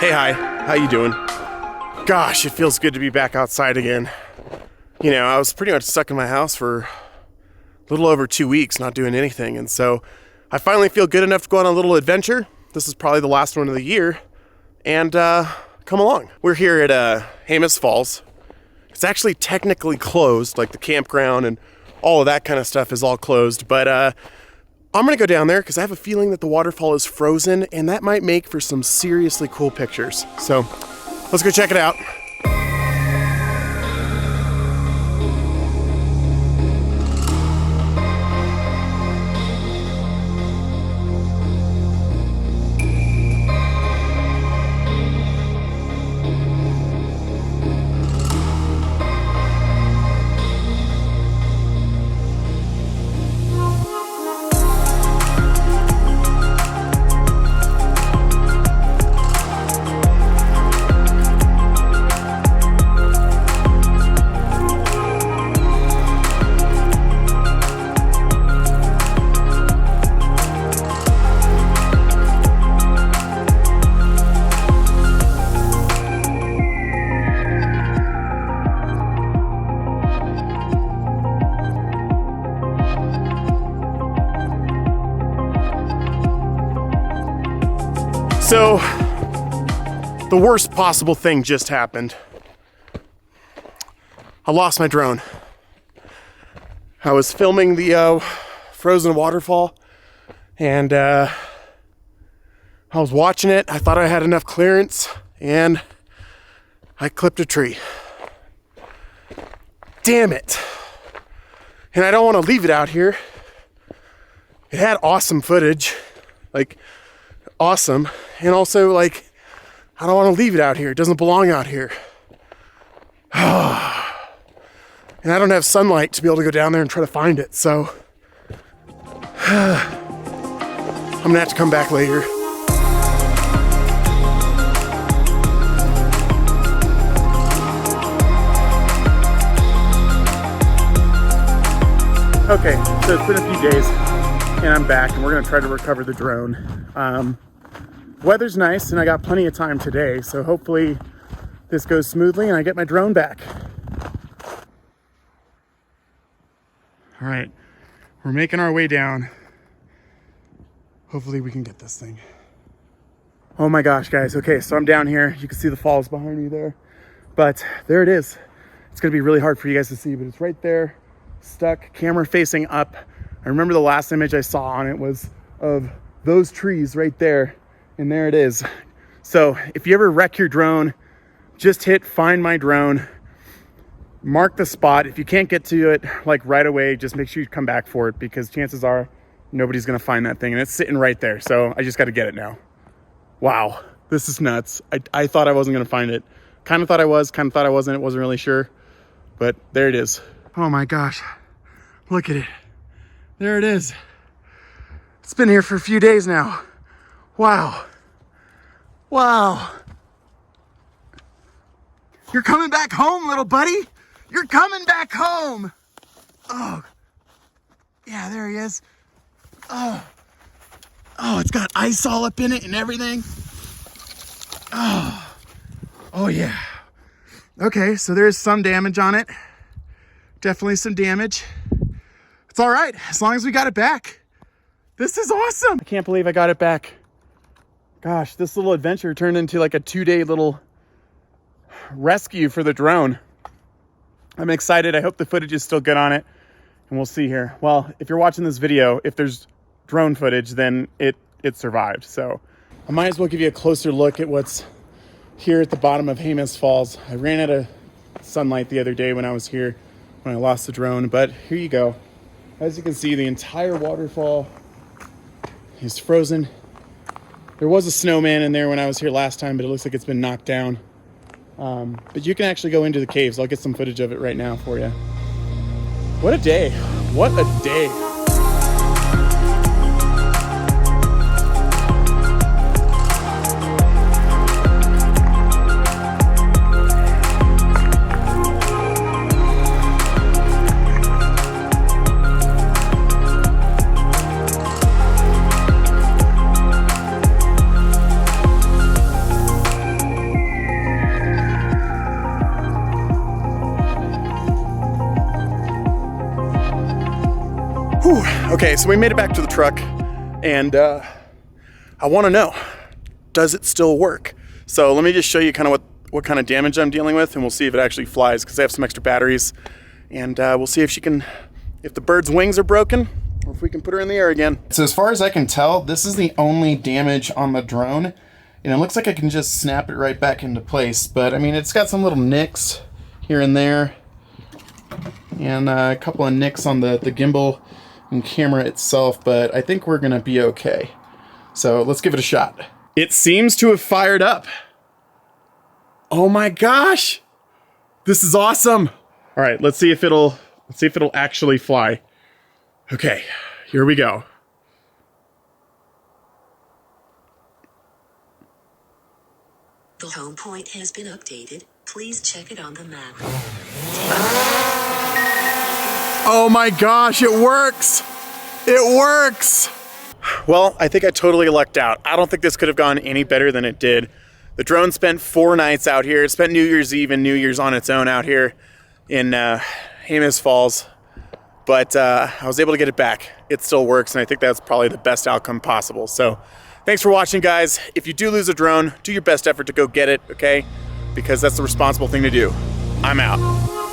Hey, hi, how you doing? Gosh, it feels good to be back outside again. You know, I was pretty much stuck in my house for a little over 2 weeks, not doing anything. And so I finally feel good enough to go on a little adventure. This is probably the last one of the year. And come along. We're here at Jemez Falls. It's actually technically closed, like the campground and all of that kind of stuff is all closed. But I'm gonna go down there because I have a feeling that the waterfall is frozen and that might make for some seriously cool pictures. So let's go check it out. So, the worst possible thing just happened. I lost my drone. I was filming the frozen waterfall and I was watching it. I thought I had enough clearance and I clipped a tree. Damn it. And I don't want to leave it out here. It had awesome footage, like awesome. And also, like, I don't want to leave it out here. It doesn't belong out here. And I don't have sunlight to be able to go down there and try to find it. So I'm gonna have to come back later. Okay, so it's been a few days and I'm back and we're gonna try to recover the drone. Weather's nice and I got plenty of time today, so hopefully this goes smoothly and I get my drone back. All right, we're making our way down. Hopefully we can get this thing. Oh my gosh, guys. Okay, so I'm down here. You can see the falls behind me there, but there it is. It's gonna be really hard for you guys to see, but it's right there, stuck, camera facing up. I remember the last image I saw on it was of those trees right there. And there it is. So if you ever wreck your drone, just hit find my drone, mark the spot. If you can't get to it like right away, just make sure you come back for it because chances are nobody's gonna find that thing and it's sitting right there. So I just gotta get it now. Wow, this is nuts. I thought I wasn't gonna find it. Kind of thought I was, kind of thought I wasn't. Wasn't really sure, but there it is. Oh my gosh, look at it. There it is. It's been here for a few days now. Wow. Wow. You're coming back home, little buddy. You're coming back home. Oh. Yeah, there he is. Oh. Oh, it's got ice all up in it and everything. Oh. Oh, yeah. Okay, so there's some damage on it. Definitely some damage. It's all right, as long as we got it back. This is awesome. I can't believe I got it back. Gosh, this little adventure turned into like a 2-day little rescue for the drone. I'm excited. I hope the footage is still good on it, and we'll see here. Well, if you're watching this video, if there's drone footage, then it survived. So I might as well give you a closer look at what's here at the bottom of Jemez Falls. I ran out of sunlight the other day when I was here, when I lost the drone, but here you go. As you can see, the entire waterfall is frozen. There was a snowman in there when I was here last time, but it looks like it's been knocked down. But you can actually go into the caves. I'll get some footage of it right now for you. What a day. What a day. Whew. Okay, so we made it back to the truck, and I want to know, does it still work? So let me just show you kind of what kind of damage I'm dealing with, and we'll see if it actually flies, because I have some extra batteries, and we'll see if the bird's wings are broken, or if we can put her in the air again. So as far as I can tell, this is the only damage on the drone, and it looks like I can just snap it right back into place, but I mean, it's got some little nicks here and there, and a couple of nicks on the gimbal and camera itself, but I think we're gonna be okay. So let's give it a shot. It seems to have fired up. Oh my gosh, this is awesome. All right, let's see if it'll actually fly. Okay, here we go. The home point has been updated. Please check it on the map. Oh my gosh, it works! It works! Well, I think I totally lucked out. I don't think this could have gone any better than it did. The drone spent 4 nights out here. It spent New Year's Eve and New Year's on its own out here in Jemez Falls. But I was able to get it back. It still works, and I think that's probably the best outcome possible. So thanks for watching, guys. If you do lose a drone, do your best effort to go get it, okay? Because that's the responsible thing to do. I'm out.